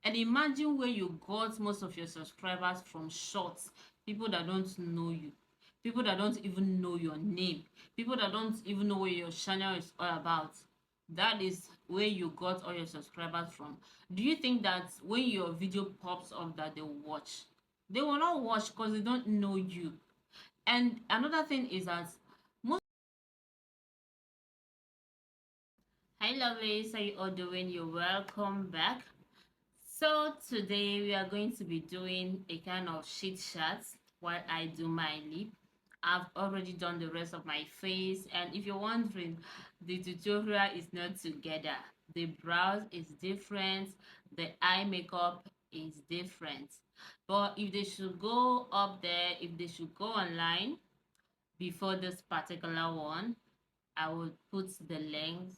And imagine where you got most of your subscribers from shorts, people that don't know you, people that don't even know your name, people that don't even know what your channel is all about. That is where you got all your subscribers from. Do you think that when your video pops up that they will watch? They will not watch because they don't know you. And another thing is that most. Hi lovelies, how you all doing? You're welcome back. So today we are going to be doing a kind of chit chat while I do my lip. I've already done the rest of my face, and if you're wondering, the tutorial is not together. The brows is different, the eye makeup is different. But if they should go up there, if they should go online before this particular one, I will put the link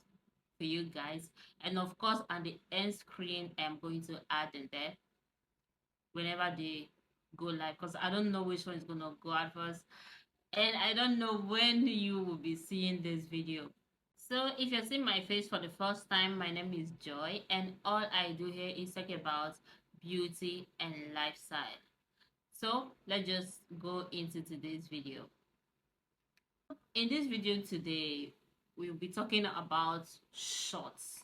for you guys, and of course on the end screen I'm going to add in there whenever they go live, because I don't know which one is gonna go out first, and I don't know when you will be seeing this video. So if you're seeing my face for the first time, my name is Joy, and all I do here is talk about beauty and lifestyle. So let's just go into today's video. In this video today, we'll be talking about shorts,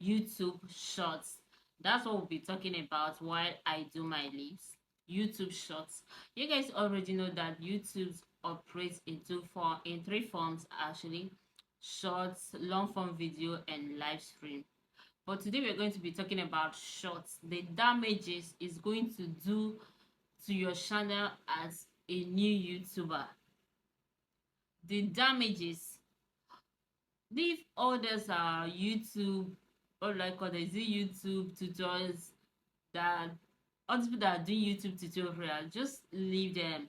YouTube shorts. That's what we'll be talking about while I do my lips. YouTube shorts. You guys already know that YouTube operates in three forms actually: shorts, long form video, and live stream. But today we're going to be talking about shorts. The damages is going to do to your channel as a new YouTuber. The damages. If others are YouTube, or like others do YouTube tutorials, that other people that are doing YouTube tutorials, just leave them.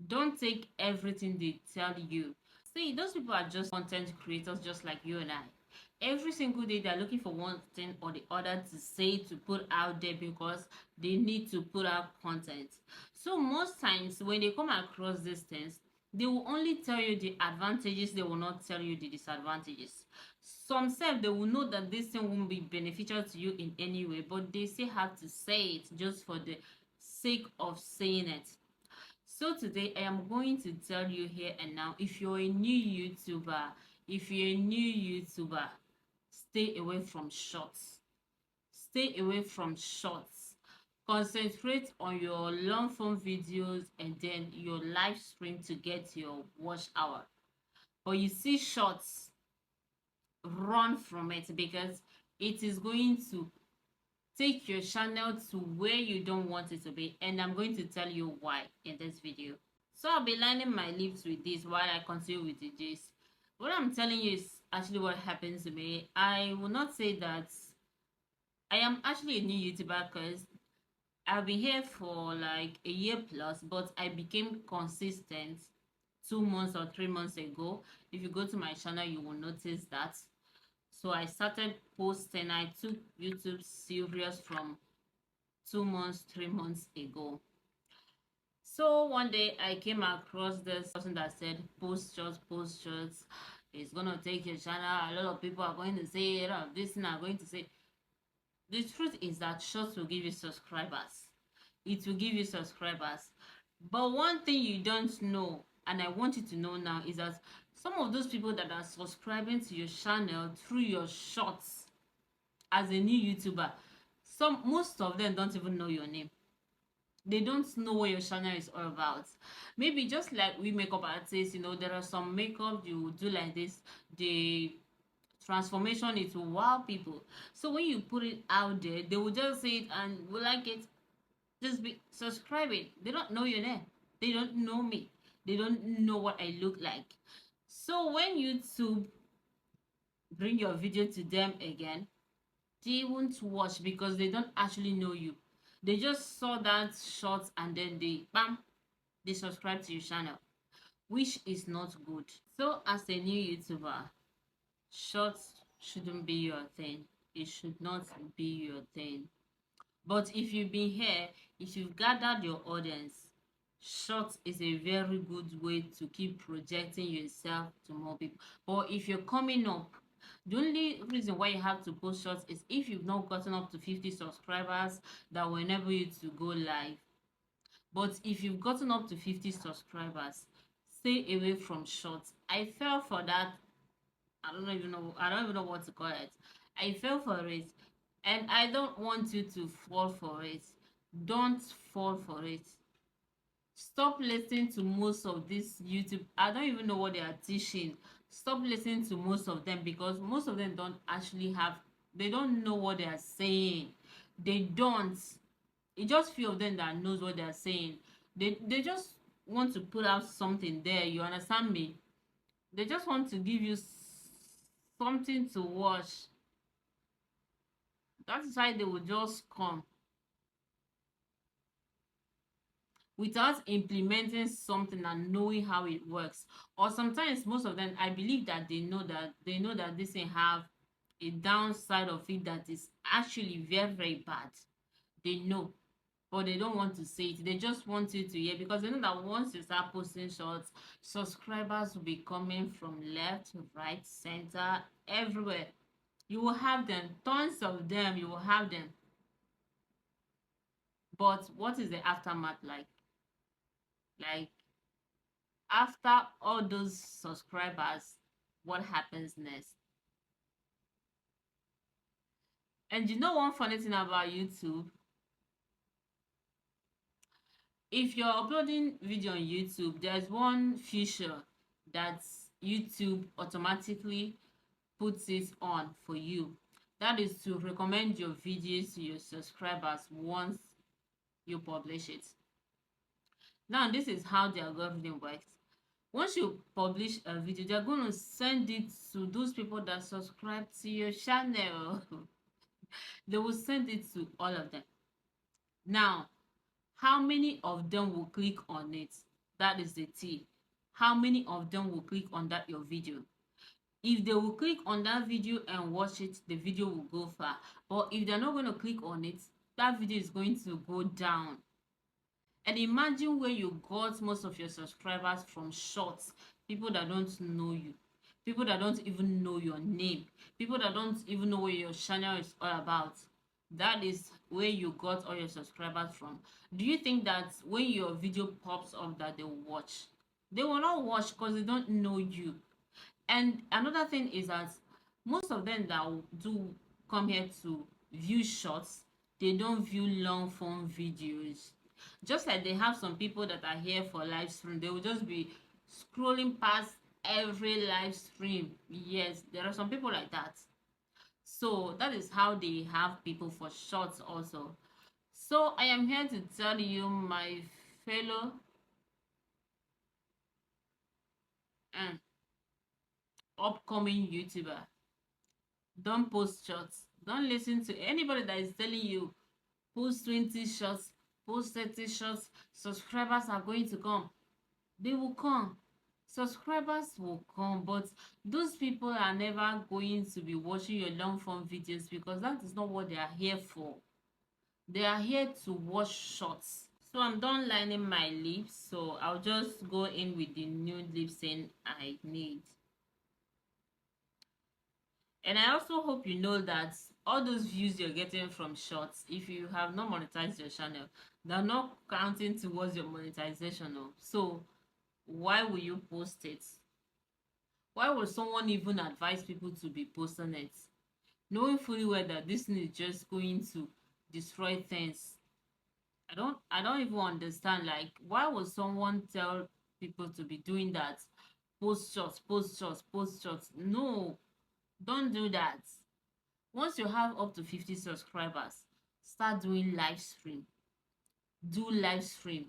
Don't take everything they tell you. See, those people are just content creators just like you and I. Every single day they're looking for one thing or the other to say, to put out there, because they need to put out content. So most times when they come across these things, they will only tell you the advantages, they will not tell you the disadvantages. Some self, they will know that this thing won't be beneficial to you in any way, but they still have to say it just for the sake of saying it. So today I am going to tell you here and now, if you're a new YouTuber, stay away from shorts. Stay away from shorts. Concentrate on your long form videos and then your live stream to get your watch hour. But you see shorts, run from it, because it is going to take your channel to where you don't want it to be, and I'm going to tell you why in this video. So I'll be lining my lips with this while I continue with the gist. What I'm telling you is actually what happens to me. I will not say that I am actually a new YouTuber, because I've been here for like a year plus, but I became consistent 2 months or 3 months ago. If you go to my channel, you will notice that. So I started posting. I took YouTube serious from 2 months, 3 months ago. So one day I came across this person that said, post shorts, it's gonna take your channel. A lot of people are going to say, a lot of this and are going to say. The truth is that shorts will give you subscribers. It will give you subscribers. But one thing you don't know, and I want you to know now, is that some of those people that are subscribing to your channel through your shorts as a new YouTuber, most of them don't even know your name. They don't know what your channel is all about. Maybe just like we makeup artists, there are some makeup you do like this, the transformation, it will wow people. So when you put it out there, they will just say it and will like it. Just be subscribing. They don't know your name. They don't know me. They don't know what I look like. So when YouTube bring your video to them again, they won't watch, because they don't actually know you. They just saw that short and then they subscribe to your channel, which is not good. So as a new YouTuber, shorts shouldn't be your thing. It should not be your thing. But if you've been here, if you've gathered your audience, shorts is a very good way to keep projecting yourself to more people. But if you're coming up The only reason why you have to post shorts is if you've not gotten up to 50 subscribers that will enable you to go live. But if you've gotten up to 50 subscribers, stay away from shorts. I fell for that. I don't even know what to call it. I fell for it, and I don't want you to fall for it. Don't fall for it. Stop listening to most of this YouTube. I don't even know what they are teaching. Stop listening to most of them, because most of them don't actually have, they don't know what they are saying. They don't. It's just few of them that knows what they are saying. They just want to put out something there, you understand me? They just want to give you something to watch. That is why they will just come without implementing something and knowing how it works. Or sometimes most of them, I believe that they know that this thing have a downside of it that is actually very, very bad. They know, but they don't want to say it. They just want you to hear, because they know that once you start posting shorts, subscribers will be coming from left, right, center, everywhere. You will have them, tons of them, you will have them. But what is the aftermath like? Like, after all those subscribers, what happens next? And you know one funny thing about YouTube? If you're uploading video on YouTube, there's one feature that YouTube automatically puts it on for you. That is to recommend your videos to your subscribers once you publish it. Now, this is how the algorithm works. Once you publish a video, they're going to send it to those people that subscribe to your channel. They will send it to all of them. Now, how many of them will click on it? That is the T. How many of them will click on that your video? If they will click on that video and watch it, the video will go far. But if they're not going to click on it, that video is going to go down. And imagine where you got most of your subscribers from shorts, people that don't know you, people that don't even know your name, people that don't even know what your channel is all about. That is where you got all your subscribers from. Do you think that when your video pops up that they will watch? They will not watch because they don't know you. And another thing is that most of them that do come here to view shorts, they don't view long form videos. Just like they have some people that are here for live stream, they will just be scrolling past every live stream. Yes, there are some people like that. So that is how they have people for shorts also. So I am here to tell you, my fellow uh, upcoming YouTuber, don't post shorts. Don't listen to anybody that is telling you post 20 shots, post 30 shots, subscribers are going to come. They will come. Subscribers will come, but those people are never going to be watching your long form videos, because that is not what they are here for. They are here to watch shorts. So I'm done lining my lips, so I'll just go in with the nude lip stain I need. And I also hope you know that all those views you're getting from shorts, if you have not monetized your channel, they're not counting towards your monetization. So why will you post it? Why would someone even advise people to be posting it, knowing fully well that this thing is just going to destroy things? I don't even understand. Like, why would someone tell people to be doing that? Post shots, post shots, post shots. No, don't do that. Once you have up to 50 subscribers, start doing live stream. Do live stream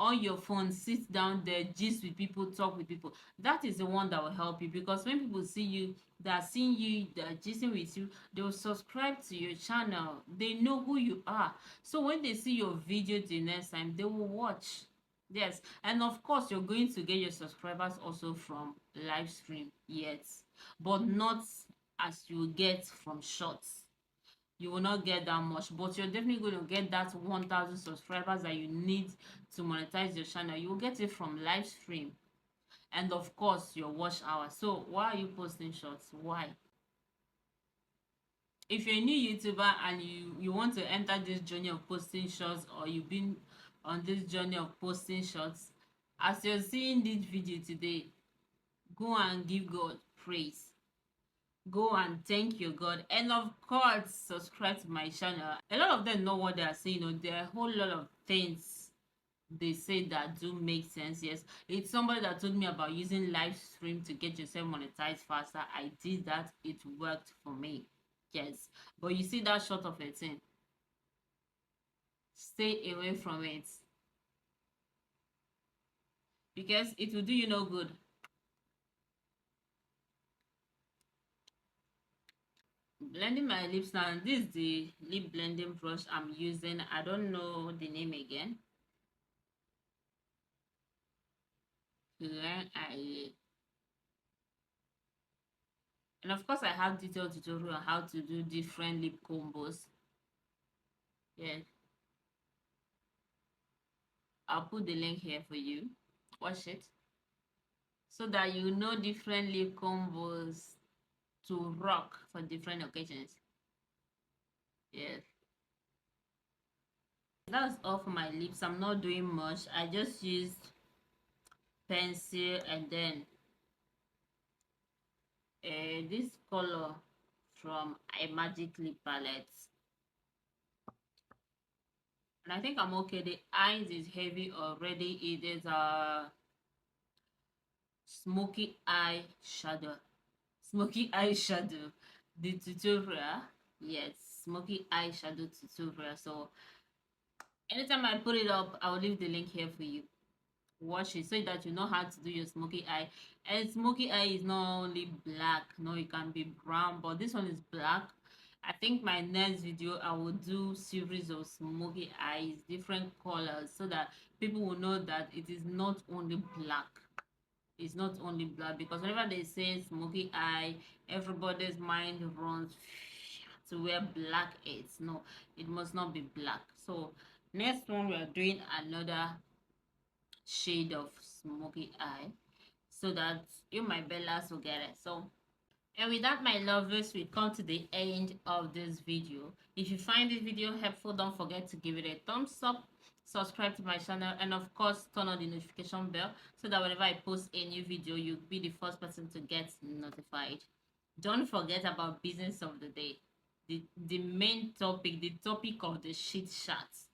on your phone. Sit down there, gist with people, talk with people. That is the one that will help you, because when people see you, they are seeing you, they are gisting with you, they will subscribe to your channel. They know who you are. So when they see your video the next time, they will watch. Yes, and of course you're going to get your subscribers also from live stream, yes, but not as you get from shorts. You will not get that much, but you're definitely going to get that 1,000 subscribers that you need to monetize your channel. You will get it from live stream, and of course your watch hours. So why are you posting shorts? Why? if you're a new YouTuber and you want to enter this journey of posting shorts, or you've been on this journey of posting shorts, as you're seeing this video today, go and give God praise. Go and thank your God, and of course subscribe to my channel. A lot of them know what they are saying. There are a whole lot of things they say that do make sense. Yes, it's somebody that told me about using live stream to get yourself monetized faster. I did that, it worked for me. Yes, but you see that short of a thing, stay away from it, because it will do you no good. Blending my lips now. This is the lip blending brush I'm using. I don't know the name again. And of course I have detailed tutorial on how to do different lip combos. Yeah, I'll put the link here for you. Watch it so that you know different lip combos to rock for different occasions. Yes, that's all for my lips. I'm not doing much. I just used pencil and then this color from a magic lip palette, and I think I'm okay. The eyes is heavy already. It is a smoky eye shadow. Smoky eyeshadow, the tutorial. Yes, smoky eyeshadow tutorial. So anytime I put it up, I'll leave the link here for you. Watch it so that you know how to do your smoky eye. And smoky eye is not only black, no, it can be brown, but this one is black. I think my next video I will do series of smoky eyes, different colors, so that people will know that it is not only black. It's not only black, because whenever they say smoky eye, everybody's mind runs to where black is. No, it must not be black. So next one, we are doing another shade of smoky eye, so that you, my bellas, will get it. So, and with that, my lovers, we come to the end of this video. If you find this video helpful, don't forget to give it a thumbs up, subscribe to my channel, and of course turn on the notification bell so that whenever I post a new video, you'll be the first person to get notified. Don't forget about business of the day, the main topic, the topic of the shit shots.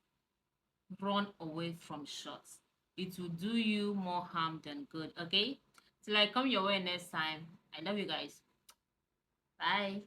Run away from shots. It will do you more harm than good. Okay, till I come your way next time. I love you guys. Bye.